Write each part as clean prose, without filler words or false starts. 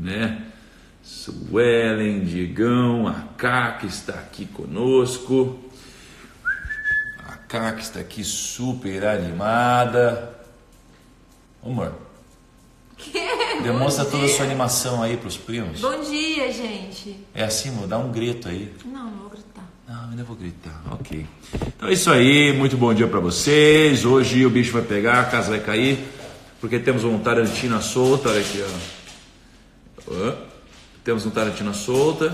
né? Suelen, Diegão, a Ká que está aqui conosco. A Ká que está aqui super animada. Amor, demonstra toda a sua animação aí pros primos. Bom dia, gente. É assim, amor, dá um grito aí. Não vou gritar. Não, ainda vou gritar, ok. Então é isso aí, muito bom dia para vocês. Hoje o bicho vai pegar, a casa vai cair, porque temos uma tarantina solta, olha aqui, ó. Temos uma tarantina solta,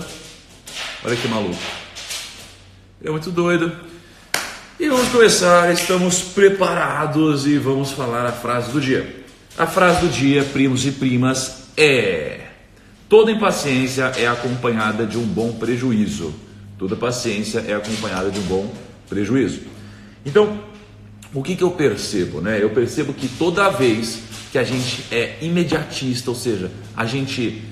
olha que maluco. É muito doido. E vamos começar, estamos preparados e vamos falar a frase do dia. A frase do dia, primos e primas, é: toda impaciência é acompanhada de um bom prejuízo. Toda paciência é acompanhada de um bom prejuízo. Então, o que eu percebo, né? Eu percebo que toda vez que a gente é imediatista, ou seja, a gente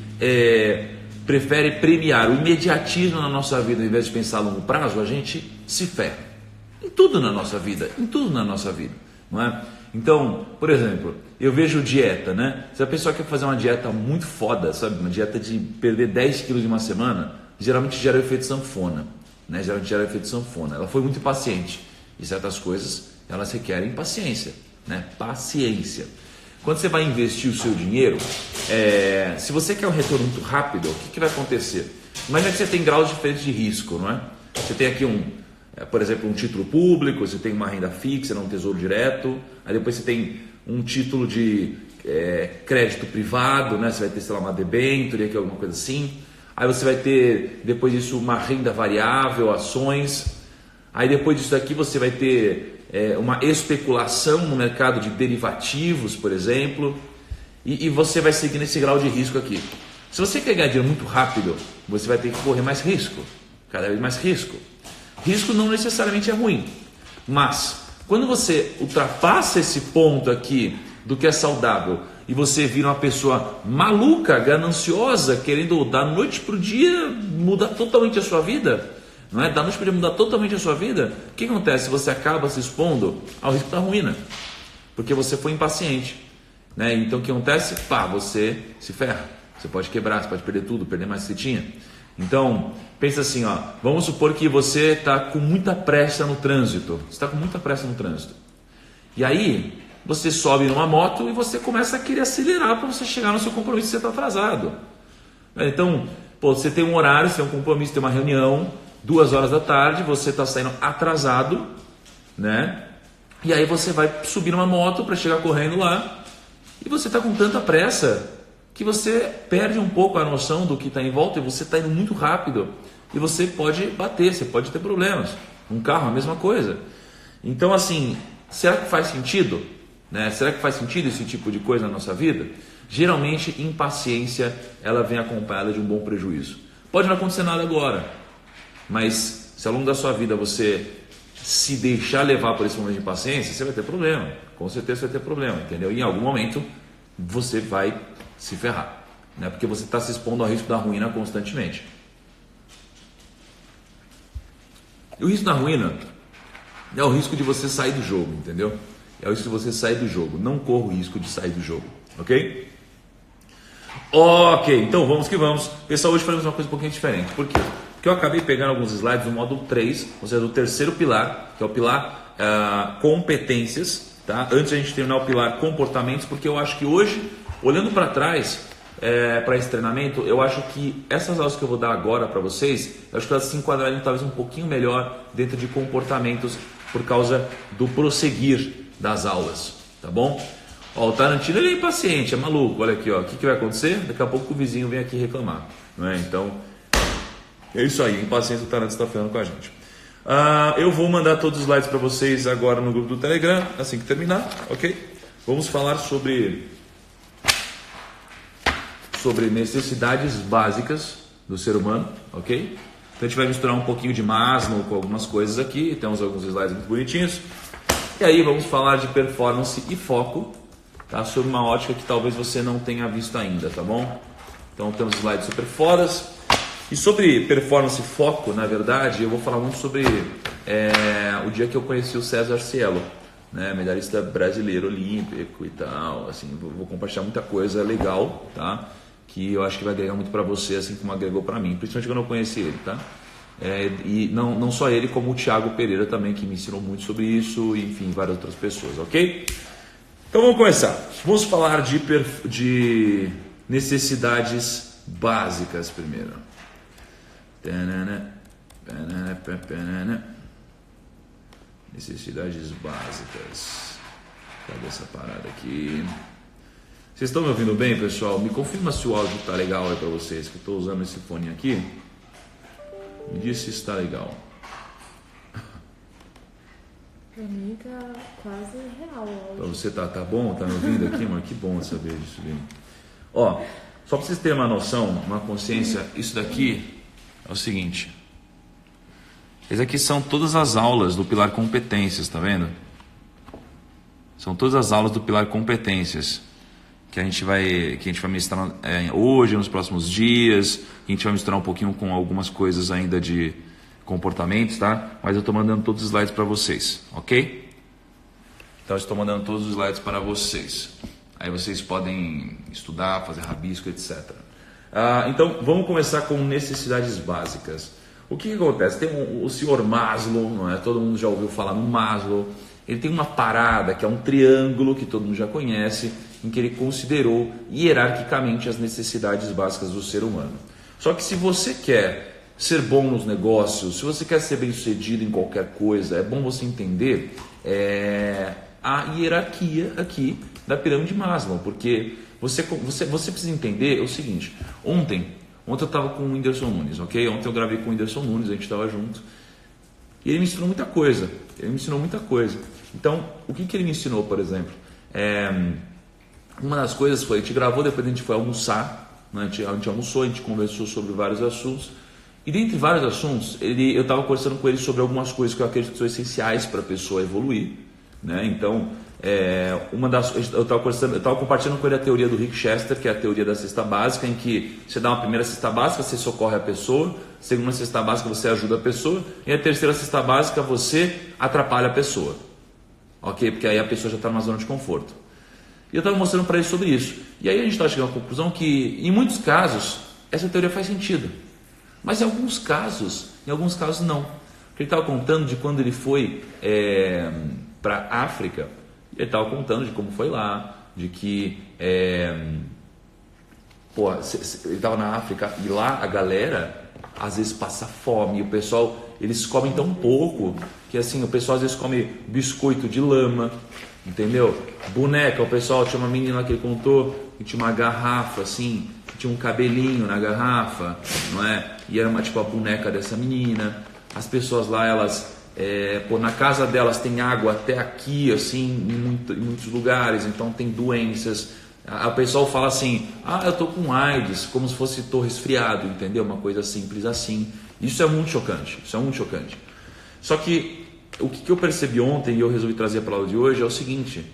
prefere premiar o imediatismo na nossa vida ao invés de pensar a longo prazo, a gente se ferra. Em tudo na nossa vida, não é? Então, por exemplo, eu vejo dieta, né? Se a pessoa quer fazer uma dieta muito foda, sabe? Uma dieta de perder 10 quilos em uma semana, geralmente gera o efeito sanfona, né? Ela foi muito impaciente. E certas coisas, elas requerem paciência, né? Paciência. Quando você vai investir o seu dinheiro, se você quer um retorno muito rápido, o que vai acontecer? Imagina que você tem graus diferentes de risco, não é? Você tem aqui por exemplo, um título público, você tem uma renda fixa, um tesouro direto, aí depois você tem um título de crédito privado, né? Você vai ter, sei lá, uma debênture, alguma coisa assim. Aí você vai ter, depois disso, uma renda variável, ações. Aí depois disso aqui você vai ter uma especulação no mercado de derivativos, por exemplo, e você vai seguir nesse grau de risco aqui. Se você quer ganhar dinheiro muito rápido, você vai ter que correr mais risco, cada vez mais risco. Risco não necessariamente é ruim, mas quando você ultrapassa esse ponto aqui do que é saudável e você vira uma pessoa maluca, gananciosa, querendo da noite para o dia mudar totalmente a sua vida, não é? Da noite para o dia mudar totalmente a sua vida, o que acontece? Você acaba se expondo ao risco da ruína, porque você foi impaciente, né? Então o que acontece? Você se ferra, você pode quebrar, você pode perder tudo, perder mais do que você tinha. Então, pensa assim, ó, vamos supor que você está com muita pressa no trânsito. E aí, você sobe numa moto e você começa a querer acelerar para você chegar no seu compromisso, você está atrasado. Então, você tem um horário, você tem um compromisso, tem uma reunião, 2 horas da tarde, você está saindo atrasado, né? E aí você vai subir numa moto para chegar correndo lá e você está com tanta pressa que você perde um pouco a noção do que está em volta e você está indo muito rápido e você pode bater, você pode ter problemas. Um carro, a mesma coisa. Então, assim, será que faz sentido? Né? Será que faz sentido esse tipo de coisa na nossa vida? Geralmente, impaciência, ela vem acompanhada de um bom prejuízo. Pode não acontecer nada agora, mas se ao longo da sua vida você se deixar levar por esse momento de impaciência, você vai ter problema. Com certeza você vai ter problema, entendeu? E em algum momento você vai se ferrar, né? Porque você está se expondo ao risco da ruína constantemente. E o risco da ruína é o risco de você sair do jogo, entendeu? É o risco de você sair do jogo. Não corra o risco de sair do jogo, ok? Ok, então vamos que vamos. Pessoal, hoje faremos uma coisa um pouquinho diferente. Por quê? Porque eu acabei pegando alguns slides do módulo 3, ou seja, do terceiro pilar, que é o pilar competências, tá? Antes de a gente terminar o pilar comportamentos, porque eu acho que hoje, olhando para trás, para esse treinamento, eu acho que essas aulas que eu vou dar agora para vocês, eu acho que elas se enquadrarem talvez um pouquinho melhor dentro de comportamentos por causa do prosseguir das aulas, tá bom? Ó, o Tarantino, ele é impaciente, é maluco, olha aqui, ó, o que vai acontecer? Daqui a pouco o vizinho vem aqui reclamar, não é? Então, é isso aí, impaciência, o Tarantino está falando com a gente. Eu vou mandar todos os slides para vocês agora no grupo do Telegram, assim que terminar, ok? Vamos falar sobre necessidades básicas do ser humano, ok? Então a gente vai misturar um pouquinho de Maslow com algumas coisas aqui, temos alguns slides muito bonitinhos. E aí vamos falar de performance e foco, tá? Sobre uma ótica que talvez você não tenha visto ainda, tá bom? Então temos slides super fodas. E sobre performance e foco, na verdade, eu vou falar muito sobre o dia que eu conheci o César Cielo, né, medalhista brasileiro olímpico e tal, assim, vou compartilhar muita coisa legal, tá? que eu acho que vai agregar muito para você, assim como agregou para mim, principalmente quando eu conheci ele, tá? E não só ele, como o Thiago Pereira também, que me ensinou muito sobre isso, e, enfim, várias outras pessoas, ok? Então vamos começar. Vamos falar de necessidades básicas primeiro. Necessidades básicas. Cadê essa parada aqui? Vocês estão me ouvindo bem, pessoal? Me confirma se o áudio está legal aí para vocês, que eu estou usando esse fone aqui. Me diz se está legal. Pra mim tá quase real. Pra você tá bom? Tá me ouvindo aqui, mano? Que bom saber disso aí. Ó, só pra vocês terem uma noção, uma consciência, isso daqui é o seguinte. Essas aqui são todas as aulas do Pilar Competências, tá vendo? São todas as aulas do Pilar Competências que a gente vai mestrar hoje, nos próximos dias. A gente vai misturar um pouquinho com algumas coisas ainda de comportamentos, tá? Mas eu estou mandando todos os slides para vocês, ok? Então eu estou mandando todos os slides para vocês. Aí vocês podem estudar, fazer rabisco, etc. Então vamos começar com necessidades básicas. O que acontece? Tem o senhor Maslow, não é? Todo mundo já ouviu falar no Maslow. Ele tem uma parada que é um triângulo que todo mundo já conhece, em que ele considerou hierarquicamente as necessidades básicas do ser humano. Só que se você quer ser bom nos negócios, se você quer ser bem sucedido em qualquer coisa, é bom você entender a hierarquia aqui da pirâmide de Maslow, porque você precisa entender o seguinte. Ontem eu estava com o Whindersson Nunes, ok? Ontem eu gravei com o Whindersson Nunes, a gente estava junto. E ele me ensinou muita coisa. Então, o que ele me ensinou, por exemplo? Uma das coisas foi, a gente gravou, depois a gente foi almoçar, né? A gente almoçou, a gente conversou sobre vários assuntos. E dentre vários assuntos, eu estava conversando com ele sobre algumas coisas que eu acredito que são essenciais para a pessoa evoluir, né? Então, eu estava compartilhando com ele a teoria do Rick Chester, que é a teoria da cesta básica, em que você dá uma primeira cesta básica, você socorre a pessoa, segunda cesta básica você ajuda a pessoa, e a terceira cesta básica você atrapalha a pessoa, ok? Porque aí a pessoa já está numa zona de conforto. E eu estava mostrando para ele sobre isso. E aí a gente estava chegando à conclusão que, em muitos casos, essa teoria faz sentido. Mas em alguns casos não. Porque ele estava contando de quando ele foi para a África. Ele estava contando de como foi lá, de que ele estava na África e lá a galera às vezes passa fome. E o pessoal, eles comem tão pouco que assim, o pessoal às vezes come biscoito de lama, entendeu? Boneca, o pessoal, tinha uma menina que ele contou que tinha uma garrafa assim, que tinha um cabelinho na garrafa, não é? E era tipo a boneca dessa menina. As pessoas lá, elas na casa delas tem água até aqui, assim, em muitos lugares, então tem doenças. O pessoal fala assim, eu tô com AIDS, como se fosse tô resfriado, entendeu? Uma coisa simples assim. Isso é muito chocante, Só que o que eu percebi ontem e eu resolvi trazer para a aula de hoje é o seguinte,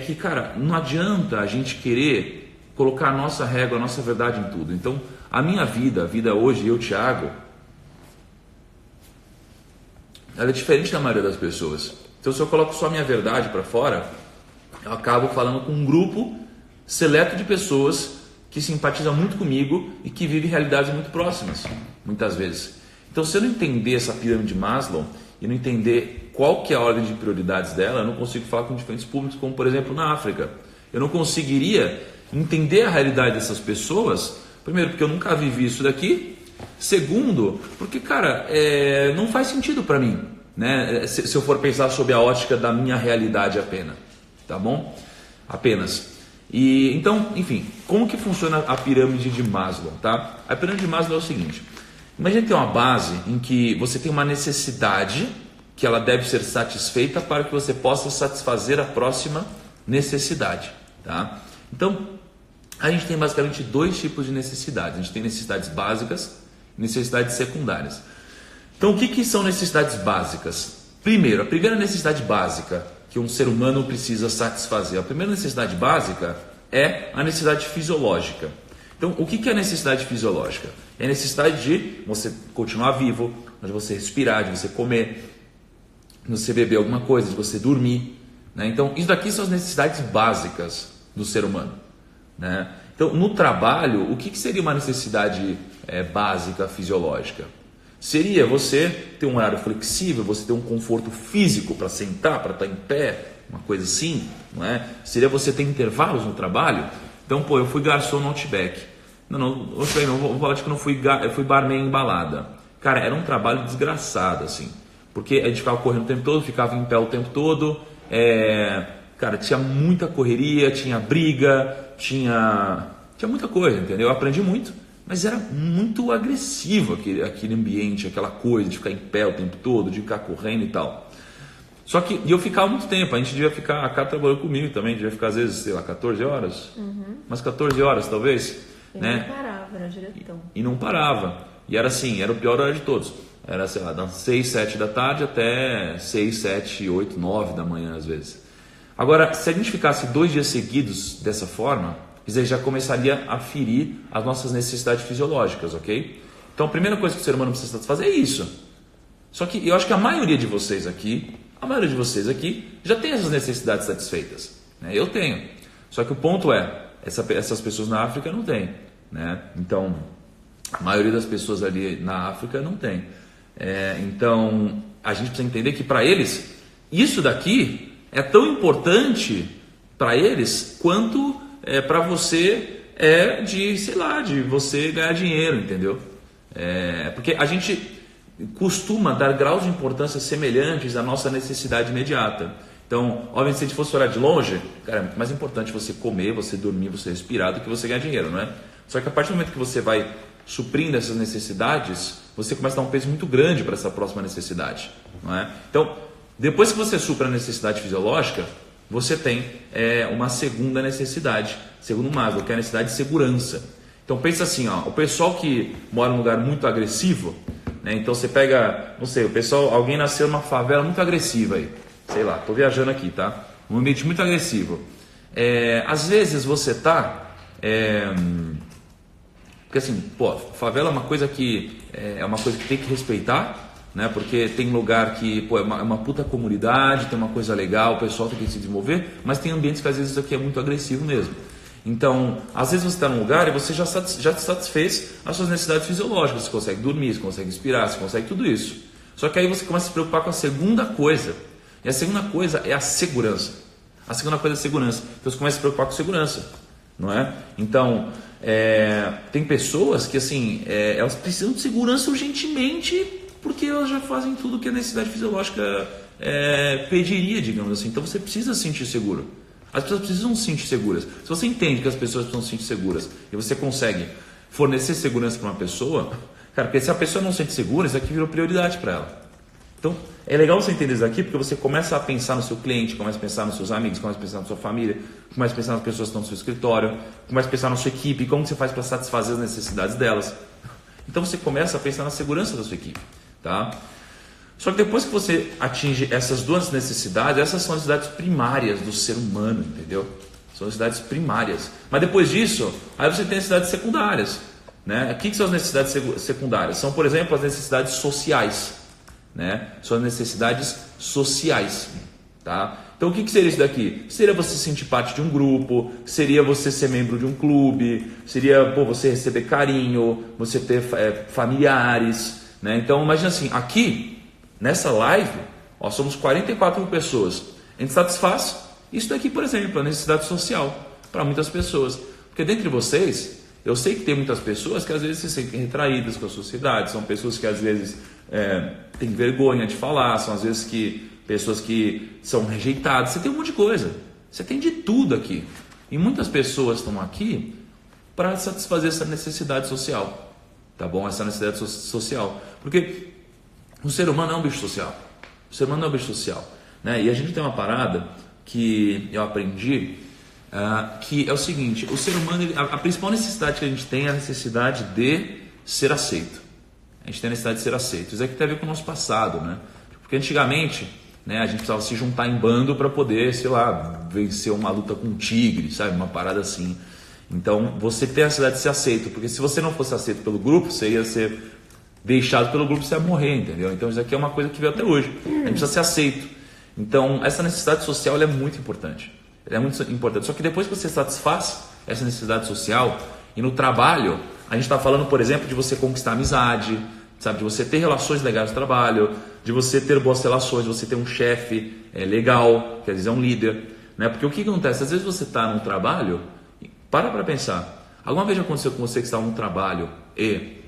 que, cara, não adianta a gente querer colocar a nossa régua, a nossa verdade em tudo. Então, a minha vida, a vida hoje, eu, Thiago, ela é diferente da maioria das pessoas. Então, se eu coloco só a minha verdade para fora, eu acabo falando com um grupo seleto de pessoas que simpatizam muito comigo e que vivem realidades muito próximas, muitas vezes. Então, se eu não entender essa pirâmide de Maslow e não entender qual que é a ordem de prioridades dela, eu não consigo falar com diferentes públicos, como por exemplo na África. Eu não conseguiria entender a realidade dessas pessoas, primeiro porque eu nunca vivi isso daqui, segundo porque, cara, não faz sentido para mim, né? Se eu for pensar sob a ótica da minha realidade apenas, tá bom? Apenas. E então, enfim, como que funciona a pirâmide de Maslow, tá? A pirâmide de Maslow é o seguinte: imagina que tem uma base em que você tem uma necessidade que ela deve ser satisfeita para que você possa satisfazer a próxima necessidade, tá? Então, a gente tem basicamente dois tipos de necessidades. A gente tem necessidades básicas e necessidades secundárias. Então, o que são necessidades básicas? Primeiro, a primeira necessidade básica que um ser humano precisa satisfazer, a primeira necessidade básica é a necessidade fisiológica. Então, o que é a necessidade fisiológica? É a necessidade de você continuar vivo, de você respirar, de você comer, de você beber alguma coisa, de você dormir, né? Então, isso daqui são as necessidades básicas do ser humano. né? Então, no trabalho, o que seria uma necessidade básica fisiológica? Seria você ter um horário flexível, você ter um conforto físico para sentar, para estar em pé, uma coisa assim, não é? Seria você ter intervalos no trabalho. Então, pô, eu fui garçom no Outback. Não, vou falar de que eu fui barman em balada. Cara, era um trabalho desgraçado, assim, porque a gente ficava correndo o tempo todo, ficava em pé o tempo todo, cara, tinha muita correria, tinha briga, tinha muita coisa, entendeu? Eu aprendi muito, mas era muito agressivo aquele ambiente, aquela coisa de ficar em pé o tempo todo, de ficar correndo e tal. Só que eu ficava muito tempo, a gente devia ficar, a Cá trabalhou comigo também, devia ficar às vezes, sei lá, 14 horas, umas 14 horas talvez, né? Não parava, era diretão. E não parava, e era assim, era o pior horário de todos, era, sei lá, das 6, 7 da tarde até 6, 7, 8, 9 da manhã às vezes. Agora, se a gente ficasse 2 dias seguidos dessa forma, isso aí já começaria a ferir as nossas necessidades fisiológicas, ok? Então a primeira coisa que o ser humano precisa fazer é isso. Só que eu acho que a maioria de vocês aqui já tem essas necessidades satisfeitas, né? Eu tenho. Só que o ponto é, essas pessoas na África não têm, né? Então, a maioria das pessoas ali na África não tem. Então, a gente precisa entender que para eles, isso daqui é tão importante para eles quanto para você de você ganhar dinheiro, entendeu? Porque a gente costuma dar graus de importância semelhantes à nossa necessidade imediata. Então, obviamente, se a gente fosse olhar de longe, cara, é muito mais importante você comer, você dormir, você respirar do que você ganhar dinheiro, não é? Só que a partir do momento que você vai suprindo essas necessidades, você começa a dar um peso muito grande para essa próxima necessidade, não é? Então, depois que você supra a necessidade fisiológica, você tem uma segunda necessidade, segundo Maslow, que é a necessidade de segurança. Então pensa assim, ó, o pessoal que mora num lugar muito agressivo, né, então você pega, não sei, alguém nasceu numa favela muito agressiva aí, sei lá, tô viajando aqui, tá? Um ambiente muito agressivo. Às vezes você tá, porque assim, pô, favela é uma coisa que tem que respeitar, né? Porque tem lugar que, pô, é uma puta comunidade, tem uma coisa legal, o pessoal tem que se desenvolver, mas tem ambientes que às vezes isso aqui é muito agressivo mesmo. Então, às vezes você está num lugar e você já satisfez as suas necessidades fisiológicas, você consegue dormir, você consegue respirar, você consegue tudo isso. Só que aí você começa a se preocupar com a segunda coisa, e a segunda coisa é a segurança. A segunda coisa é a segurança. Então você começa a se preocupar com segurança, não é? Então, tem pessoas que assim, elas precisam de segurança urgentemente, porque elas já fazem tudo que a necessidade fisiológica pediria, digamos assim. Então você precisa se sentir seguro. As pessoas precisam se sentir seguras. Se você entende que as pessoas precisam se sentir seguras e você consegue fornecer segurança para uma pessoa, cara, porque se a pessoa não se sente segura, isso aqui virou prioridade para ela. Então é legal você entender isso aqui, porque você começa a pensar no seu cliente, começa a pensar nos seus amigos, começa a pensar na sua família, começa a pensar nas pessoas que estão no seu escritório, começa a pensar na sua equipe, como você faz para satisfazer as necessidades delas. Então você começa a pensar na segurança da sua equipe. Tá? Só que depois que você atinge essas duas necessidades, essas são as necessidades primárias do ser humano, entendeu? São necessidades primárias. Mas depois disso, aí você tem necessidades secundárias, né? O que são as necessidades secundárias? São, por exemplo, as necessidades sociais, né? São as necessidades sociais, tá? Então o que seria isso daqui? Seria você se sentir parte de um grupo, seria você ser membro de um clube, seria você receber carinho, você ter familiares, né? Então imagina assim, aqui nessa live, somos 44 mil pessoas. A gente satisfaz isso daqui, por exemplo, a necessidade social para muitas pessoas. Porque dentre vocês, eu sei que tem muitas pessoas que às vezes se sentem retraídas com a sociedade, são pessoas que às vezes têm vergonha de falar, são às vezes pessoas que são rejeitadas. Você tem um monte de coisa, você tem de tudo aqui. E muitas pessoas estão aqui para satisfazer essa necessidade social. Tá bom? Essa necessidade social. Porque o ser humano é um bicho social. O ser humano é um bicho social, né? E a gente tem uma parada que eu aprendi, que é o seguinte: o ser humano, a principal necessidade que a gente tem é a necessidade de ser aceito. A gente tem a necessidade de ser aceito. Isso aqui tem a ver com o nosso passado, né? Porque antigamente, né, a gente precisava se juntar em bando para poder, sei lá, vencer uma luta com um tigre, sabe? Uma parada assim. Então, você tem a necessidade de ser aceito, porque se você não fosse aceito pelo grupo, você ia ser deixado pelo grupo, você ia morrer, entendeu? Então, isso aqui é uma coisa que veio até hoje. A gente precisa ser aceito. Então, essa necessidade social ela é muito importante. Ela é muito importante. Só que depois que você satisfaz essa necessidade social. E no trabalho, a gente está falando, por exemplo, de você conquistar amizade, sabe? De você ter relações legais no trabalho, de você ter boas relações, de você ter um chefe legal, quer dizer, um líder. Né? Porque o que acontece? Às vezes você está num trabalho, para pensar. Alguma vez já aconteceu com você que estava num trabalho e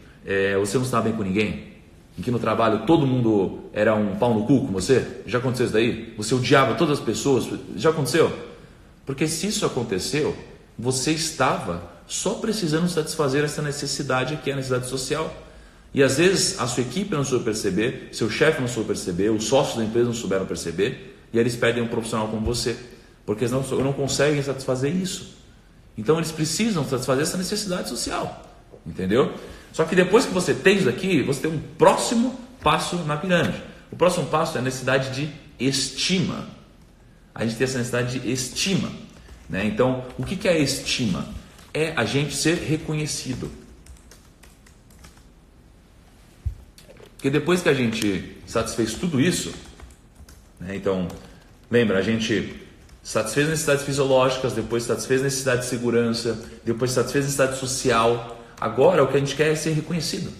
você não estava bem com ninguém? Em que no trabalho todo mundo era um pau no cu com você? Já aconteceu isso daí? Você odiava todas as pessoas? Já aconteceu? Porque se isso aconteceu, você estava só precisando satisfazer essa necessidade que é a necessidade social. E às vezes a sua equipe não soube perceber, seu chefe não soube perceber, os sócios da empresa não souberam perceber, e eles pedem um profissional como você, porque eles não conseguem satisfazer isso. Então eles precisam satisfazer essa necessidade social, entendeu? Só que depois que você tem isso aqui, você tem um próximo passo na pirâmide. O próximo passo é a necessidade de estima. A gente tem essa necessidade de estima, né? Então, o que é a estima? É a gente ser reconhecido. Porque depois que a gente satisfez tudo isso, né? Então, lembra, a gente satisfez necessidades fisiológicas, depois satisfez necessidade de segurança, depois satisfez necessidade social. Agora o que a gente quer é ser reconhecido.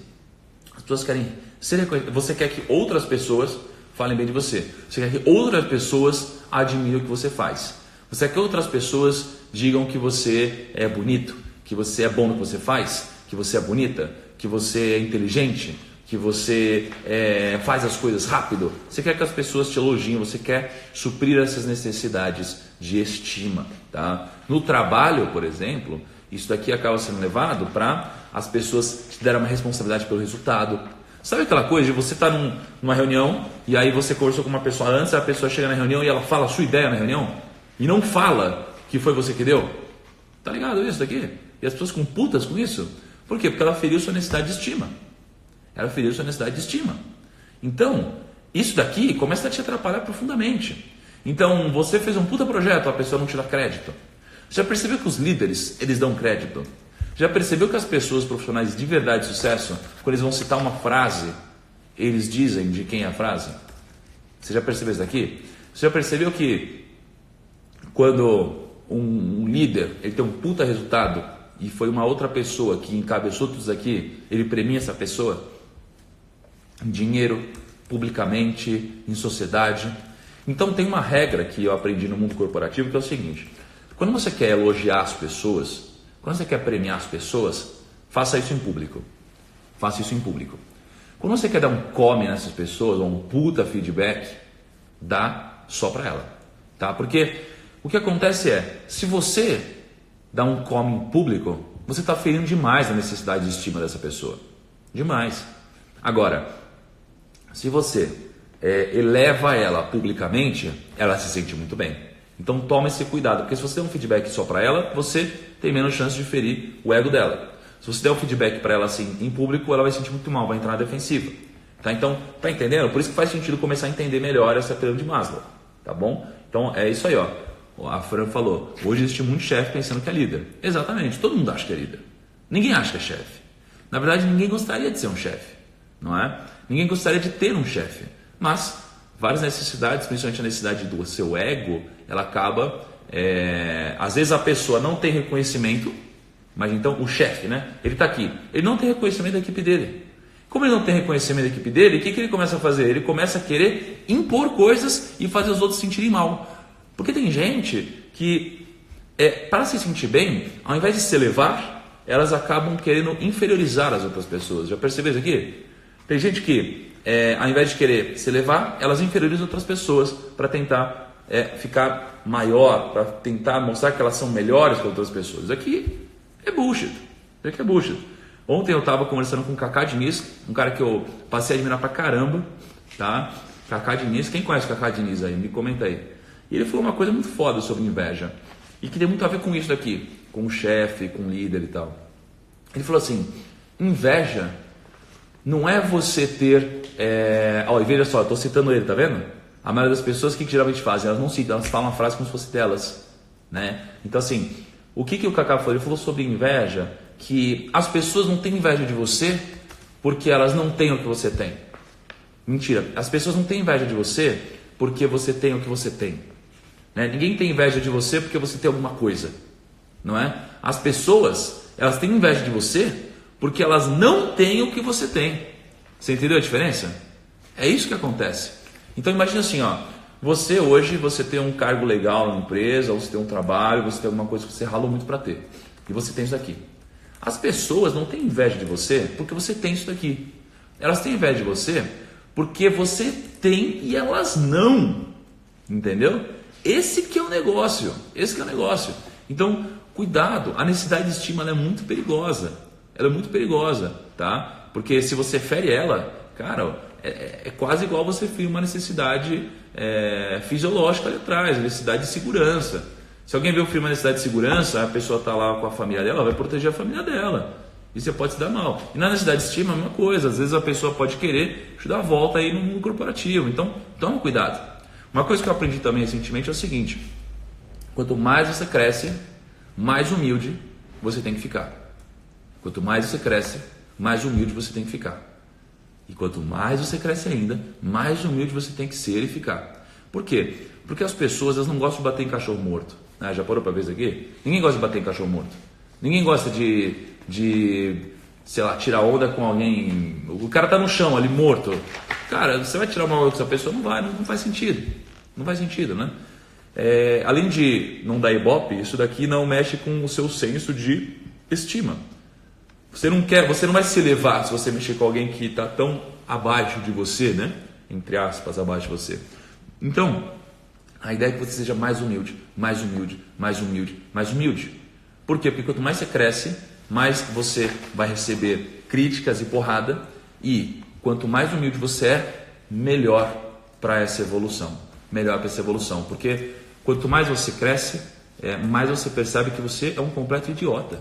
As pessoas querem ser reconhecidas. Você quer que outras pessoas falem bem de você. Você quer que outras pessoas admirem o que você faz. Você quer que outras pessoas digam que você é bonito, que você é bom no que você faz, que você é bonita, que você é inteligente, que você faz as coisas rápido. Você quer que as pessoas te elogiem, você quer suprir essas necessidades de estima. Tá? No trabalho, por exemplo, isso daqui acaba sendo levado para as pessoas te darem uma responsabilidade pelo resultado. Sabe aquela coisa de você estar numa reunião e aí você conversou com uma pessoa antes, a pessoa chega na reunião e ela fala a sua ideia na reunião e não fala que foi você que deu? Tá ligado isso daqui? E as pessoas ficam putas com isso. Por quê? Porque ela feriu sua necessidade de estima. Ela feriu sua necessidade de estima. Então, isso daqui começa a te atrapalhar profundamente. Então, você fez um puta projeto, a pessoa não te dá crédito. Já percebeu que os líderes, eles dão crédito? Já percebeu que as pessoas profissionais de verdade de sucesso, quando eles vão citar uma frase, eles dizem de quem é a frase? Você já percebeu isso daqui? Você já percebeu que quando um líder ele tem um puta resultado e foi uma outra pessoa que encabeçou tudo isso aqui, ele premia essa pessoa em dinheiro, publicamente, em sociedade? Então tem uma regra que eu aprendi no mundo corporativo que é o seguinte: quando você quer elogiar as pessoas, quando você quer premiar as pessoas, faça isso em público. Faça isso em público. Quando você quer dar um come nessas pessoas, ou um puta feedback, dá só para ela. Tá? Porque o que acontece é, se você dá um come em público, você está ferindo demais a necessidade de estima dessa pessoa. Demais. Agora, se você eleva ela publicamente, ela se sente muito bem. Então toma esse cuidado, porque se você der um feedback só para ela, você tem menos chance de ferir o ego dela. Se você der um feedback para ela assim em público, ela vai se sentir muito mal, vai entrar na defensiva. Tá? Então, tá entendendo? Por isso que faz sentido começar a entender melhor essa pirâmide de Maslow. Tá bom? Então é isso aí, ó. A Fran falou, hoje existe muito chefe pensando que é líder. Exatamente, todo mundo acha que é líder. Ninguém acha que é chefe. Na verdade, ninguém gostaria de ser um chefe, não é? Ninguém gostaria de ter um chefe. Mas várias necessidades, principalmente a necessidade do seu ego, ela acaba, às vezes a pessoa não tem reconhecimento, mas então o chefe, né? Ele está aqui, ele não tem reconhecimento da equipe dele. Como ele não tem reconhecimento da equipe dele, o que ele começa a fazer? Ele começa a querer impor coisas e fazer os outros se sentirem mal. Porque tem gente que, para se sentir bem, ao invés de se elevar, elas acabam querendo inferiorizar as outras pessoas. Já percebeu isso aqui? Tem gente que, ao invés de querer se elevar, elas inferiorizam outras pessoas para tentar ficar maior, para tentar mostrar que elas são melhores que outras pessoas. Isso aqui é bullshit. Isso aqui é bullshit. Ontem eu estava conversando com o Kaká Diniz, um cara que eu passei a admirar pra caramba, tá? Kaká Diniz, quem conhece o Kaká Diniz aí? Me comenta aí. E ele falou uma coisa muito foda sobre inveja, e que tem muito a ver com isso daqui, com o chefe, com o líder e tal. Ele falou assim, inveja não é você ter... e veja só, eu estou citando ele, tá vendo? A maioria das pessoas, o que geralmente fazem? Elas não citam, elas falam uma frase como se fosse delas, né? Então assim, o que o Kaká falou? Ele falou sobre inveja, que as pessoas não têm inveja de você porque elas não têm o que você tem. Mentira, as pessoas não têm inveja de você porque você tem o que você tem. Né? Ninguém tem inveja de você porque você tem alguma coisa. não é? As pessoas, elas têm inveja de você porque elas não têm o que você tem. Você entendeu a diferença? É isso que acontece. Então imagina assim, ó, você hoje, você tem um cargo legal na empresa, ou você tem um trabalho, você tem alguma coisa que você ralou muito para ter. E você tem isso aqui. As pessoas não têm inveja de você porque você tem isso daqui. Elas têm inveja de você porque você tem e elas não. Entendeu? Esse que é o negócio. Esse que é o negócio. Então, cuidado. A necessidade de estima ela é muito perigosa. Ela é muito perigosa, tá? Porque se você fere ela, cara, é quase igual você ferir uma necessidade fisiológica ali atrás, necessidade de segurança. Se alguém vê o filme Necessidade de Segurança, a pessoa está lá com a família dela, vai proteger a família dela. E você pode se dar mal. E na necessidade de estima, a mesma coisa. Às vezes a pessoa pode querer te dar a volta aí no mundo corporativo. Então, toma cuidado. Uma coisa que eu aprendi também recentemente é o seguinte. Quanto mais você cresce, mais humilde você tem que ficar. Quanto mais você cresce, mais humilde você tem que ficar. E quanto mais você cresce ainda, mais humilde você tem que ser e ficar. Por quê? Porque as pessoas elas não gostam de bater em cachorro morto. Já parou para ver isso aqui? Ninguém gosta de bater em cachorro morto. Ninguém gosta de sei lá, tirar onda com alguém. O cara tá no chão ali, morto. Cara, você vai tirar uma onda com essa pessoa? Não vai, não faz sentido. Não faz sentido, né? Além de não dar ibope, isso daqui não mexe com o seu senso de estima. Você não vai se elevar se você mexer com alguém que está tão abaixo de você, né? Entre aspas, abaixo de você. Então, a ideia é que você seja mais humilde, mais humilde, mais humilde, mais humilde. Por quê? Porque quanto mais você cresce, mais você vai receber críticas e porrada. E quanto mais humilde você é, melhor para essa evolução. Melhor para essa evolução. Porque quanto mais você cresce, mais você percebe que você é um completo idiota.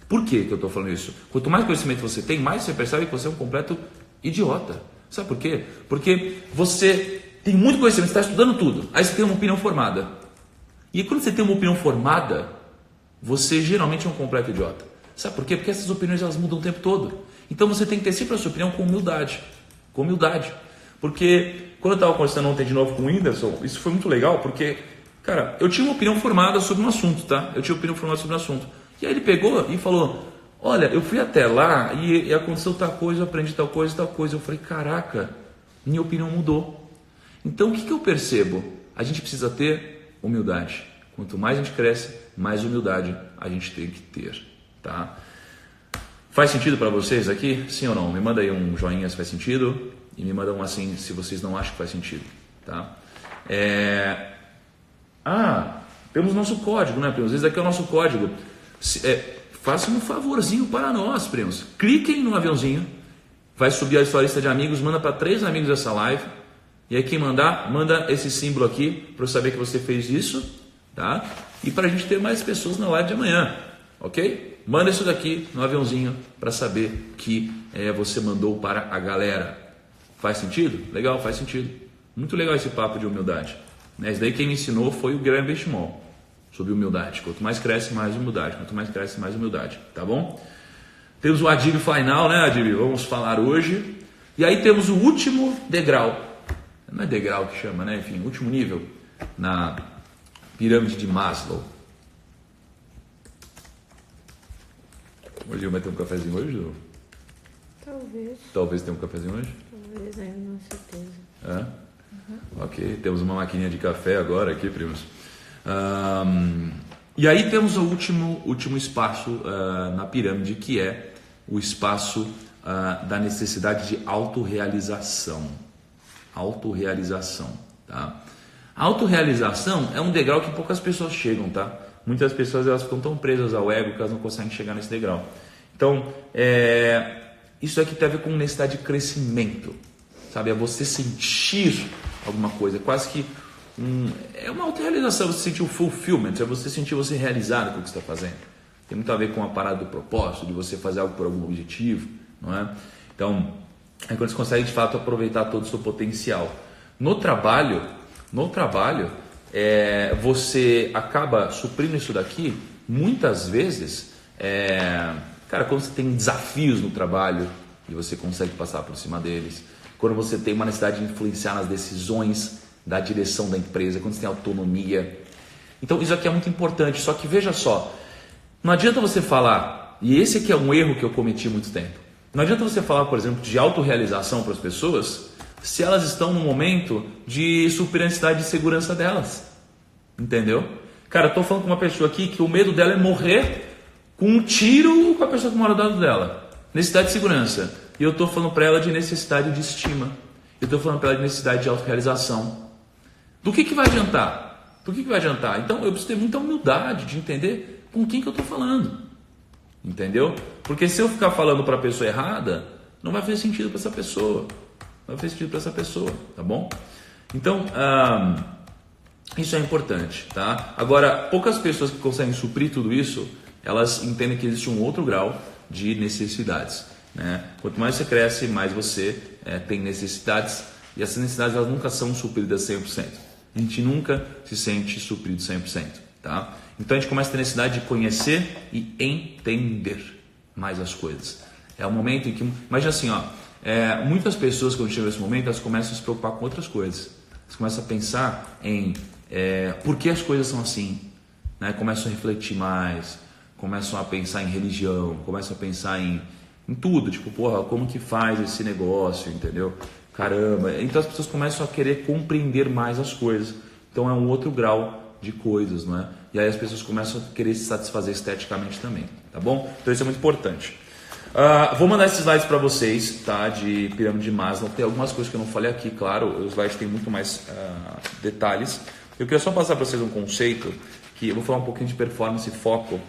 Por que eu estou falando isso? Quanto mais conhecimento você tem, mais você percebe que você é um completo idiota. Sabe por quê? Porque você tem muito conhecimento, você está estudando tudo. Aí você tem uma opinião formada. E quando você tem uma opinião formada, você geralmente é um completo idiota. Sabe por quê? Porque essas opiniões elas mudam o tempo todo. Então você tem que ter sempre a sua opinião com humildade. Com humildade. Porque quando eu estava conversando ontem de novo com o Whindersson, isso foi muito legal, porque, cara, eu tinha uma opinião formada sobre um assunto, tá? Eu tinha uma opinião formada sobre um assunto. E aí ele pegou e falou, olha, eu fui até lá e aconteceu tal coisa, eu aprendi tal coisa, tal coisa. Eu falei, caraca, minha opinião mudou. Então o que eu percebo? A gente precisa ter humildade. Quanto mais a gente cresce, mais humildade a gente tem que ter, tá? Faz sentido para vocês aqui? Sim ou não? Me manda aí um joinha se faz sentido e me manda um assim se vocês não acham que faz sentido, tá? Temos nosso código, né, primos? Esse daqui é o nosso código. Façam um favorzinho para nós, primos. Cliquem no aviãozinho, vai subir a sua lista de amigos, manda para 3 amigos essa live. E aí quem mandar, manda esse símbolo aqui para eu saber que você fez isso, tá? E para a gente ter mais pessoas na live de amanhã, ok? Manda isso daqui no aviãozinho para saber que você mandou para a galera. Faz sentido? Legal, faz sentido. Muito legal esse papo de humildade. Isso daí quem me ensinou foi o Graham Benchimol. Sobre humildade. Quanto mais cresce, mais humildade. Quanto mais cresce, mais humildade. Tá bom? Temos o Adib final, né, Adib? Vamos falar hoje. E aí temos o último degrau. Não é degrau que chama, né? Enfim, último nível na pirâmide de Maslow. Hoje vai ter um cafezinho hoje, Ju? Talvez. Talvez tenha um cafezinho hoje? Talvez, ainda não tenho certeza. Ok, temos uma maquininha de café agora aqui, primos. E aí temos o último espaço na pirâmide, que é o espaço da necessidade de autorrealização. Autorrealização, tá? A autorrealização é um degrau que poucas pessoas chegam, tá? Muitas pessoas elas ficam tão presas ao ego que elas não conseguem chegar nesse degrau. Então, isso aqui tem a ver com necessidade de crescimento, sabe? É você sentir alguma coisa, quase que é uma autorrealização, você sentir o fulfillment, é você sentir você realizado com o que você está fazendo. Tem muito a ver com a parada do propósito, de você fazer algo por algum objetivo, não é? Então, é quando você consegue de fato aproveitar todo o seu potencial. No trabalho, você acaba suprindo isso daqui, muitas vezes, cara, quando você tem desafios no trabalho e você consegue passar por cima deles, quando você tem uma necessidade de influenciar nas decisões da direção da empresa, quando você tem autonomia. Então isso aqui é muito importante, só que veja só, Não adianta você falar, e esse aqui é um erro que eu cometi há muito tempo. Não adianta você falar, por exemplo, de autorrealização para as pessoas se elas estão num momento de suprir a necessidade de segurança delas. Entendeu? Cara, eu tô falando com uma pessoa aqui que o medo dela é morrer com um tiro com a pessoa que mora do lado dela. Necessidade de segurança. E eu tô falando para ela de necessidade de estima. Eu tô falando para ela de necessidade de autorrealização. Do que vai adiantar? Do que vai adiantar? Então eu preciso ter muita humildade de entender com quem que eu tô falando. Entendeu? Porque se eu ficar falando para a pessoa errada, não vai fazer sentido para essa pessoa. Não vai fazer sentido para essa pessoa, tá bom? Então, isso é importante, tá? Agora, poucas pessoas que conseguem suprir tudo isso, elas entendem que existe um outro grau de necessidades, né? Quanto mais você cresce, mais você tem necessidades, e essas necessidades elas nunca são supridas 100%. A gente nunca se sente suprido 100%, tá? Então a gente começa a ter necessidade de conhecer e entender mais as coisas. É o momento em que, imagina assim, muitas pessoas quando chegam nesse momento, elas começam a se preocupar com outras coisas. Elas começam a pensar em por que as coisas são assim, né? Começam a refletir mais, começam a pensar em religião, começam a pensar em tudo, tipo, porra, como que faz esse negócio, entendeu? Caramba, então as pessoas começam a querer compreender mais as coisas. Então é um outro grau de coisas, não é? E aí as pessoas começam a querer se satisfazer esteticamente também, tá bom? Então isso é muito importante. Vou mandar esses slides para vocês, tá? De pirâmide de Maslow. Tem algumas coisas que eu não falei aqui, claro. Os slides têm muito mais detalhes. Eu queria só passar para vocês um conceito que eu vou falar um pouquinho de performance e foco.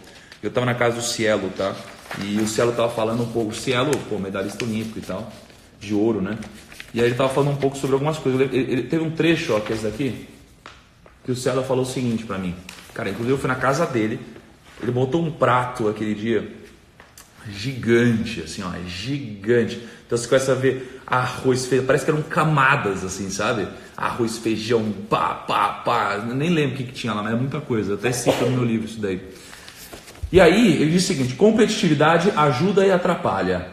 Eu estava na casa do Cielo, tá? E o Cielo estava falando um pouco. O Cielo, medalhista olímpico e tal, de ouro, né? E aí ele estava falando um pouco sobre algumas coisas. Ele teve um trecho, que é esse daqui, que o Cielo falou o seguinte para mim. Cara, inclusive eu fui na casa dele. Ele botou um prato aquele dia gigante, assim, gigante. Então você começa a ver arroz, feijão, parece que eram camadas, assim, sabe? Arroz, feijão, pá. Nem lembro o que tinha lá, mas é muita coisa. Até cito no meu livro isso daí. E aí ele diz o seguinte: competitividade ajuda e atrapalha.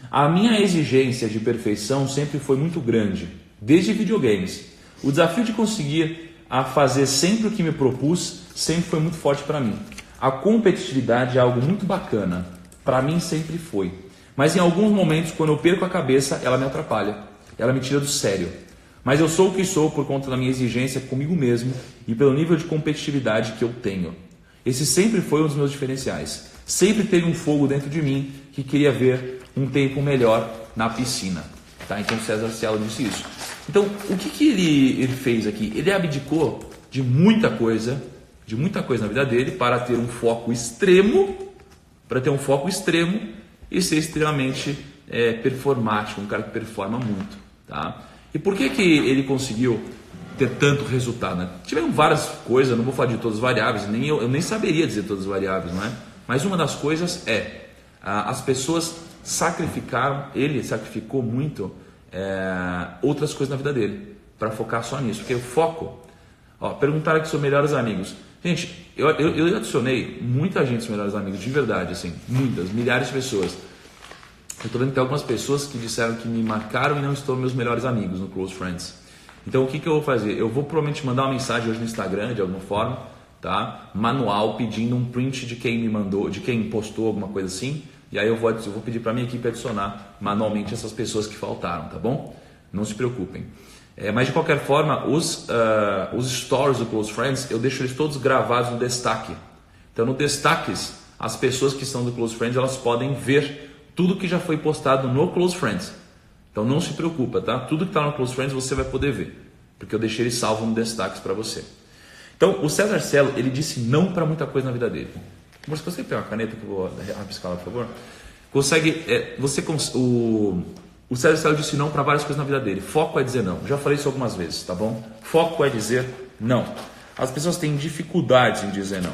A minha exigência de perfeição sempre foi muito grande, desde videogames. O desafio de conseguir fazer sempre o que me propus sempre foi muito forte para mim. A competitividade é algo muito bacana. Para mim sempre foi. Mas em alguns momentos, quando eu perco a cabeça, ela me atrapalha. Ela me tira do sério. Mas eu sou o que sou por conta da minha exigência comigo mesmo e pelo nível de competitividade que eu tenho. Esse sempre foi um dos meus diferenciais. Sempre teve um fogo dentro de mim que queria ver um tempo melhor na piscina. Tá? Então César Cielo disse isso. Então, o que ele fez aqui? Ele abdicou de muita coisa na vida dele para ter um foco extremo, e ser extremamente performático, um cara que performa muito. Tá? E por que ele conseguiu ter tanto resultado? Né? Tiveram várias coisas, não vou falar de todas as variáveis, eu nem saberia dizer todas as variáveis, não é? Mas uma das coisas as pessoas ele sacrificou muito outras coisas na vida dele para focar só nisso, porque o foco, perguntaram aqui sobre melhores amigos. Gente, eu adicionei muita gente aos melhores amigos, de verdade, assim, muitas, milhares de pessoas. Eu estou vendo que tem algumas pessoas que disseram que me marcaram e não estão meus melhores amigos no Close Friends. Então o que eu vou fazer? Eu vou provavelmente mandar uma mensagem hoje no Instagram, de alguma forma, tá? Manual, pedindo um print de quem me mandou, de quem postou alguma coisa assim. E aí eu vou pedir para a minha equipe adicionar manualmente essas pessoas que faltaram, tá bom? Não se preocupem. Mas de qualquer forma, os stories do Close Friends, eu deixo eles todos gravados no destaque. Então no destaques, as pessoas que são do Close Friends, elas podem ver tudo que já foi postado no Close Friends. Então não se preocupa, tá? Tudo que está no Close Friends você vai poder ver, porque eu deixei ele salvo no destaques para você. Então o César Cielo, ele disse não para muita coisa na vida dele. Você consegue pegar uma caneta que eu vou rabiscar lá, por favor? O César Cielo disse não para várias coisas na vida dele. Foco é dizer não. Já falei isso algumas vezes, tá bom? Foco é dizer não. As pessoas têm dificuldades em dizer não.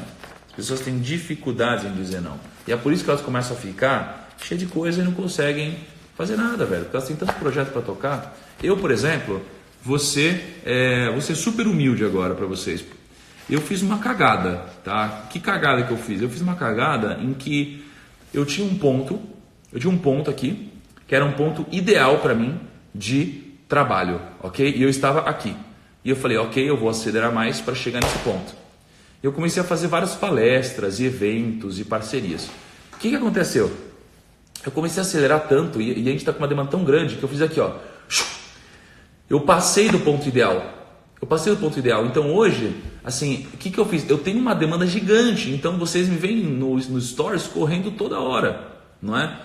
E é por isso que elas começam a ficar cheias de coisa e não conseguem fazer nada, velho. Porque elas têm tanto projeto para tocar. Eu, por exemplo, vou ser super humilde agora para vocês. Eu fiz uma cagada, tá? Que cagada que eu fiz? Eu fiz uma cagada em que eu tinha um ponto aqui, que era um ponto ideal para mim de trabalho, ok? E eu estava aqui. E eu falei, ok, eu vou acelerar mais para chegar nesse ponto. eu comecei a fazer várias palestras e eventos e parcerias. O que aconteceu? Eu comecei a acelerar tanto e a gente está com uma demanda tão grande que eu fiz aqui, ó. Eu passei do ponto ideal. Então hoje, assim, o que eu fiz? Eu tenho uma demanda gigante, então vocês me veem nos stories correndo toda hora, não é?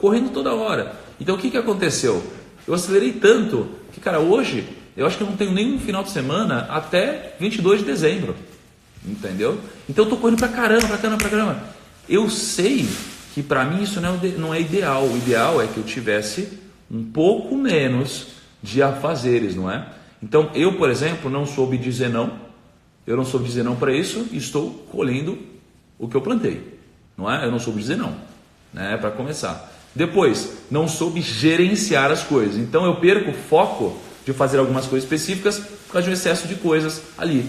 Correndo toda hora. Então o que aconteceu? Eu acelerei tanto que, cara, hoje eu acho que eu não tenho nenhum final de semana até 22 de dezembro, entendeu? Então eu tô correndo pra caramba. Eu sei que para mim isso não é ideal. O ideal é que eu tivesse um pouco menos de afazeres, não é? Então eu, por exemplo, não soube dizer não. Eu não soube dizer não para isso e estou colhendo o que eu plantei, não é? Eu não soube dizer não, né? Para começar. Depois, não soube gerenciar as coisas. Então eu perco o foco de fazer algumas coisas específicas por causa de um excesso de coisas ali.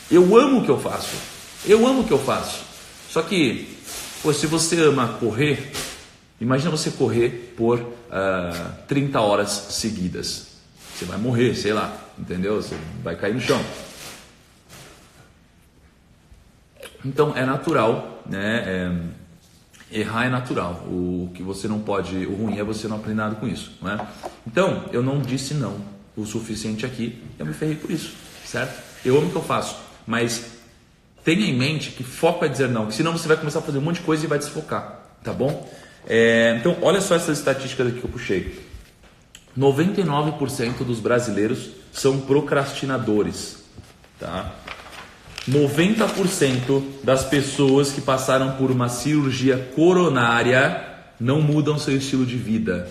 Eu amo o que eu faço. Só que, se você ama correr, imagina você correr por 30 horas seguidas. Você vai morrer, sei lá, entendeu? Você vai cair no chão. Então é natural, né? Errar é natural. O que você não pode, o ruim é você não aprender nada com isso, não é? Então eu não disse não o suficiente aqui, eu me ferrei por isso, certo? Eu amo o que eu faço, mas tenha em mente que foco é dizer não, que senão você vai começar a fazer um monte de coisa e vai desfocar, tá bom? Então olha só essas estatísticas aqui que eu puxei. 99% dos brasileiros são procrastinadores, tá? 90% das pessoas que passaram por uma cirurgia coronária não mudam seu estilo de vida.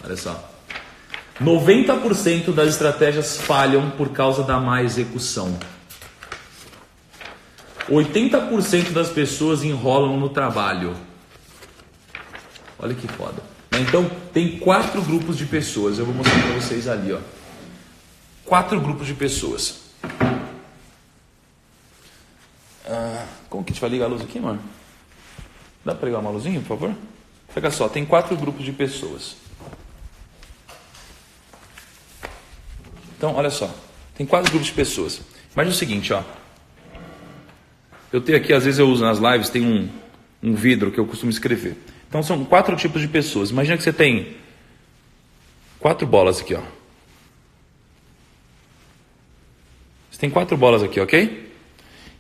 Olha só. 90% das estratégias falham por causa da má execução. 80% das pessoas enrolam no trabalho. Olha que foda. Então, tem 4 grupos de pessoas. Eu vou mostrar para vocês ali, ó. 4 grupos de pessoas. Como que a gente vai ligar a luz aqui, mano? Dá para ligar uma luzinha, por favor? Pega só, tem 4 grupos de pessoas. Então, olha só. Tem 4 grupos de pessoas. Imagina o seguinte, ó. Eu tenho aqui, às vezes eu uso nas lives, tem um vidro que eu costumo escrever. Então são 4 tipos de pessoas. Imagina que você tem 4 bolas aqui, ó. Você tem 4 bolas aqui, ok?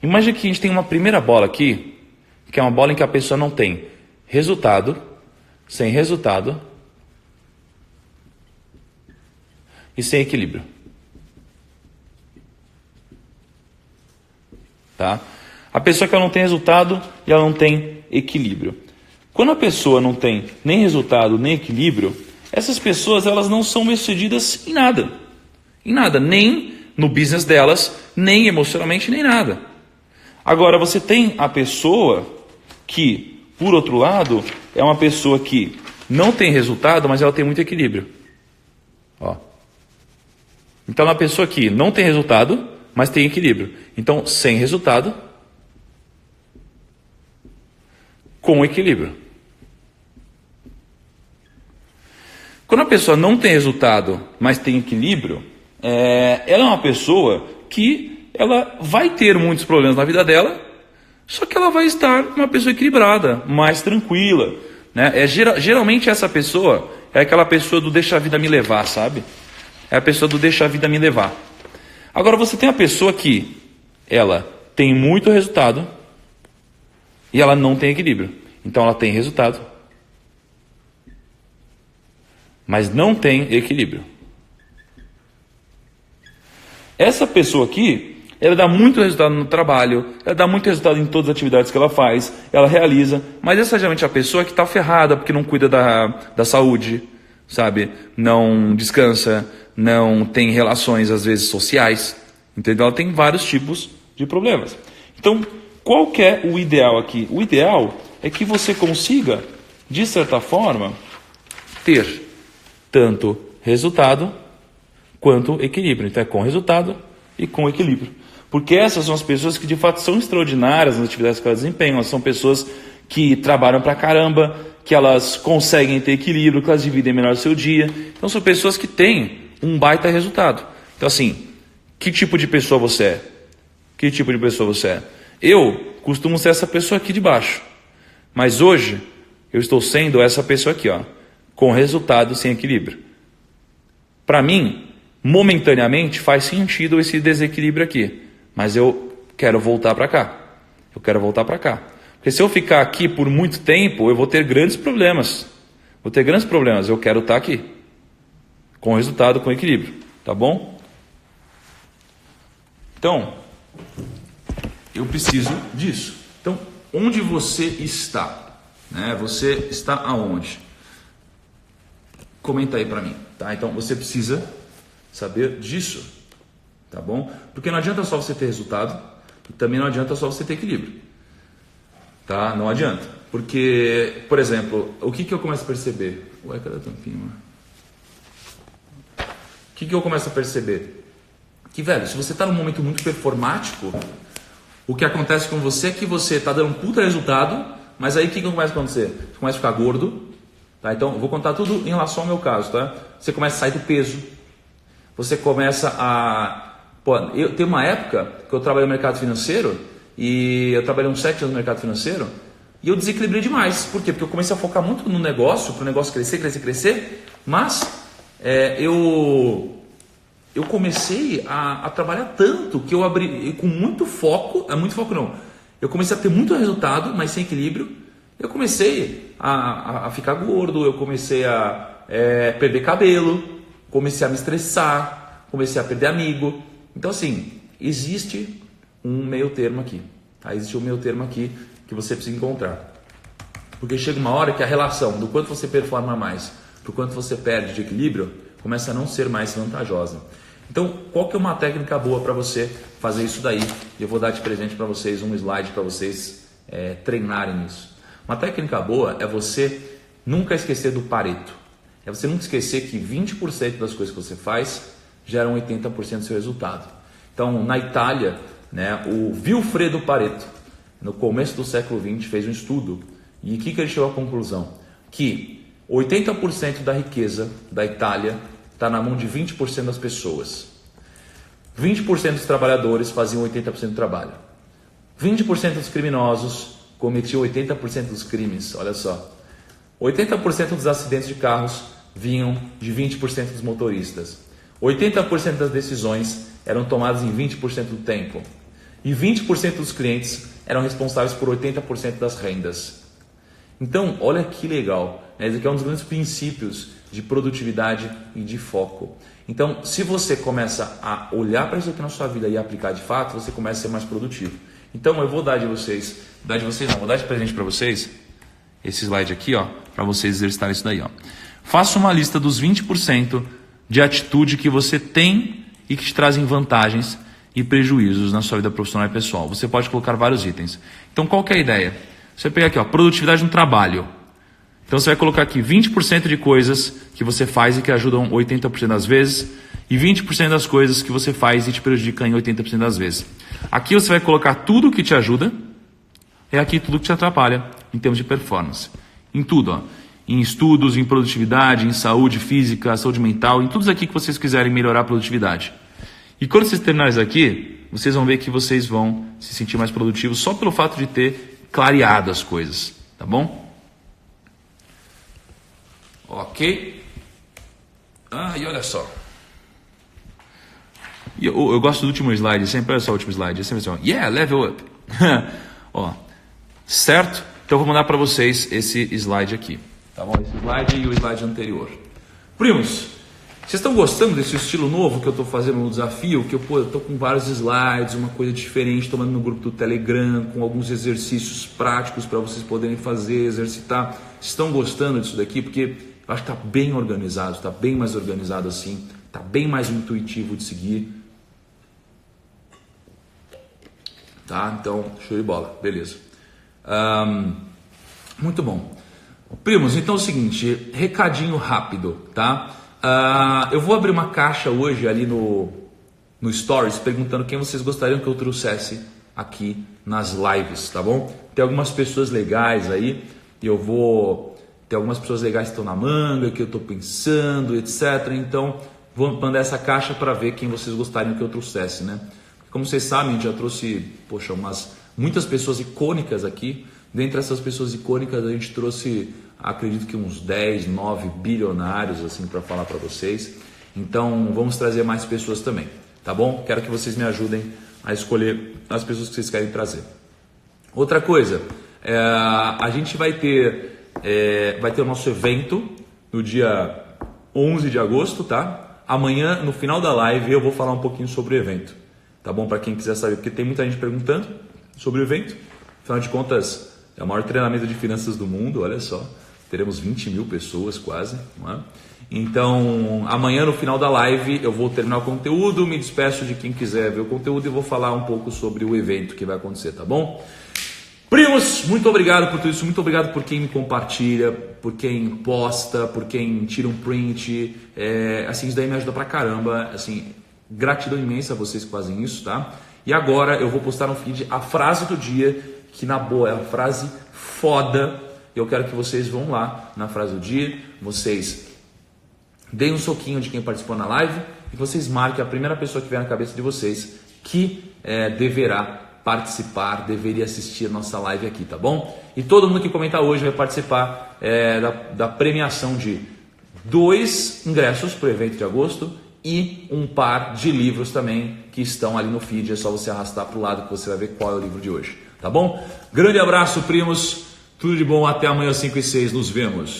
Imagina que a gente tem uma primeira bola aqui, que é uma bola em que a pessoa não tem resultado, sem resultado e sem equilíbrio. Tá? A pessoa que ela não tem resultado e ela não tem equilíbrio. Quando a pessoa não tem nem resultado, nem equilíbrio, essas pessoas elas não são bem-sucedidas em nada. Em nada, nem no business delas, nem emocionalmente, nem nada. Agora você tem a pessoa que, por outro lado, é uma pessoa que não tem resultado, mas ela tem muito equilíbrio. Ó. Então é uma pessoa que não tem resultado, mas tem equilíbrio. Então, sem resultado, com equilíbrio. Quando a pessoa não tem resultado, mas tem equilíbrio, ela é uma pessoa que ela vai ter muitos problemas na vida dela, só que ela vai estar uma pessoa equilibrada, mais tranquila, né? Geralmente essa pessoa é aquela pessoa do deixa a vida me levar, sabe? É a pessoa do deixa a vida me levar. Agora você tem a pessoa que ela tem muito resultado e ela não tem equilíbrio. Então ela tem resultado, mas não tem equilíbrio. Essa pessoa aqui, ela dá muito resultado no trabalho, ela dá muito resultado em todas as atividades que ela faz, ela realiza, mas essa geralmente é a pessoa que está ferrada porque não cuida da saúde, sabe? Não descansa, não tem relações às vezes sociais, entendeu? Ela tem vários tipos de problemas. Então, qual que é o ideal aqui? O ideal é que você consiga, de certa forma, ter tanto resultado quanto equilíbrio. Então é com resultado e com equilíbrio. Porque essas são as pessoas que de fato são extraordinárias nas atividades que elas desempenham. Elas são pessoas que trabalham pra caramba, que elas conseguem ter equilíbrio, que elas dividem melhor o seu dia. Então são pessoas que têm um baita resultado. Então assim, que tipo de pessoa você é? Que tipo de pessoa você é? Eu costumo ser essa pessoa aqui de baixo. Mas hoje eu estou sendo essa pessoa aqui, ó, com resultado sem equilíbrio. Para mim, momentaneamente faz sentido esse desequilíbrio aqui. Mas eu quero voltar para cá. Eu quero voltar para cá. Porque se eu ficar aqui por muito tempo, eu vou ter grandes problemas. Vou ter grandes problemas. Eu quero estar aqui. Com resultado, com equilíbrio. Tá bom? Então, eu preciso disso. Então, onde você está? Né? Você está aonde? Comenta aí para mim. Tá? Então, você precisa saber disso. Tá bom? Porque não adianta só você ter resultado. E também não adianta só você ter equilíbrio. Tá? Não adianta. Porque, por exemplo, o que eu começo a perceber? Ué, cadê a tampinha, mano? O que eu começo a perceber? Que, velho, se você está num momento muito performático, o que acontece com você é que você está dando um puta resultado, mas aí o que começa a acontecer? Você começa a ficar gordo, tá? Então, eu vou contar tudo em relação ao meu caso, tá? Você começa a sair do peso, você começa a... Pô, eu tenho uma época que eu trabalhei no mercado financeiro, e eu trabalhei uns 7 anos no mercado financeiro, e eu desequilibrei demais. Por quê? Porque eu comecei a focar muito no negócio, para o negócio crescer, mas eu comecei a trabalhar tanto que eu abri com muito foco, eu comecei a ter muito resultado, mas sem equilíbrio. Eu comecei a ficar gordo, eu comecei a perder cabelo, comecei a me estressar, comecei a perder amigo. Então assim, existe um meio termo aqui, tá? Existe um meio termo aqui que você precisa encontrar. Porque chega uma hora que a relação do quanto você performa mais para o quanto você perde de equilíbrio começa a não ser mais vantajosa. Então, qual que é uma técnica boa para você fazer isso daí? Eu vou dar de presente para vocês um slide para vocês treinarem isso. Uma técnica boa é você nunca esquecer do Pareto. É você nunca esquecer que 20% das coisas que você faz geram 80% do seu resultado. Então, na Itália, né, o Vilfredo Pareto, no começo do século XX, fez um estudo. E o que ele chegou à conclusão? Que 80% da riqueza da Itália está na mão de 20% das pessoas. 20% dos trabalhadores faziam 80% do trabalho. 20% dos criminosos cometiam 80% dos crimes. Olha só. 80% dos acidentes de carros vinham de 20% dos motoristas. 80% das decisões eram tomadas em 20% do tempo. E 20% dos clientes eram responsáveis por 80% das rendas. Então, olha que legal. Esse aqui é um dos grandes princípios de produtividade e de foco. Então, se você começa a olhar para isso aqui na sua vida e aplicar de fato, você começa a ser mais produtivo. Então, eu vou dar de presente para vocês esse slide aqui, ó, para vocês exercitarem isso daí, ó. Faça uma lista dos 20% de atitude que você tem e que te trazem vantagens e prejuízos na sua vida profissional e pessoal. Você pode colocar vários itens. Então, qual que é a ideia? Você vai pegar aqui, ó, produtividade no trabalho. Então você vai colocar aqui 20% de coisas que você faz e que ajudam 80% das vezes e 20% das coisas que você faz e te prejudicam em 80% das vezes. Aqui você vai colocar tudo que te ajuda e aqui tudo que te atrapalha em termos de performance. Em tudo, ó. Em estudos, em produtividade, em saúde física, saúde mental, em tudo aqui que vocês quiserem melhorar a produtividade. E quando vocês terminarem isso aqui, vocês vão ver que vocês vão se sentir mais produtivos só pelo fato de ter clareado as coisas, tá bom? Ok. E olha só. Eu gosto do último slide, sempre olha só o último slide. É sempre assim, ó, yeah, level up. Ó, certo? Então eu vou mandar para vocês esse slide aqui. Tá bom? Esse slide e o slide anterior. Primos, vocês estão gostando desse estilo novo que eu estou fazendo no desafio? Que eu estou com vários slides, uma coisa diferente, tomando no grupo do Telegram, com alguns exercícios práticos para vocês poderem fazer, exercitar. Vocês estão gostando disso daqui? Porque eu acho que está bem organizado, está bem mais organizado assim, está bem mais intuitivo de seguir. Tá? Então, show de bola, beleza. Muito bom. Primos, então é o seguinte, recadinho rápido, tá? Eu vou abrir uma caixa hoje ali no Stories, perguntando quem vocês gostariam que eu trouxesse aqui nas lives, tá bom? Tem algumas pessoas legais aí, e tem algumas pessoas legais que estão na manga, que eu estou pensando, etc. Então, vou mandar essa caixa para ver quem vocês gostariam que eu trouxesse, né? Como vocês sabem, a gente já trouxe, muitas pessoas icônicas aqui. Dentre essas pessoas icônicas, a gente trouxe, acredito que uns 10, 9 bilionários assim para falar para vocês. Então, vamos trazer mais pessoas também, tá bom? Quero que vocês me ajudem a escolher as pessoas que vocês querem trazer. Outra coisa, a gente vai ter o nosso evento no dia 11 de agosto, tá? Amanhã, no final da live, eu vou falar um pouquinho sobre o evento, tá bom? Para quem quiser saber, porque tem muita gente perguntando sobre o evento. Afinal de contas, é o maior treinamento de finanças do mundo, olha só. Teremos 20 mil pessoas quase, não é? Então, amanhã no final da live eu vou terminar o conteúdo, me despeço de quem quiser ver o conteúdo e vou falar um pouco sobre o evento que vai acontecer, tá bom? Primos, muito obrigado por tudo isso, muito obrigado por quem me compartilha, por quem posta, por quem tira um print, assim, isso daí me ajuda pra caramba, assim, gratidão imensa a vocês que fazem isso, tá? E agora eu vou postar no feed a frase do dia, que na boa é uma frase foda. Eu quero que vocês vão lá na frase do dia, vocês deem um soquinho de quem participou na live e vocês marquem a primeira pessoa que vier na cabeça de vocês que deverá participar, deveria assistir a nossa live aqui, tá bom? E todo mundo que comentar hoje vai participar da premiação de 2 ingressos para o evento de agosto e um par de livros também que estão ali no feed. É só você arrastar para o lado que você vai ver qual é o livro de hoje, tá bom? Grande abraço, primos, tudo de bom, até amanhã às 5 e 6, nos vemos.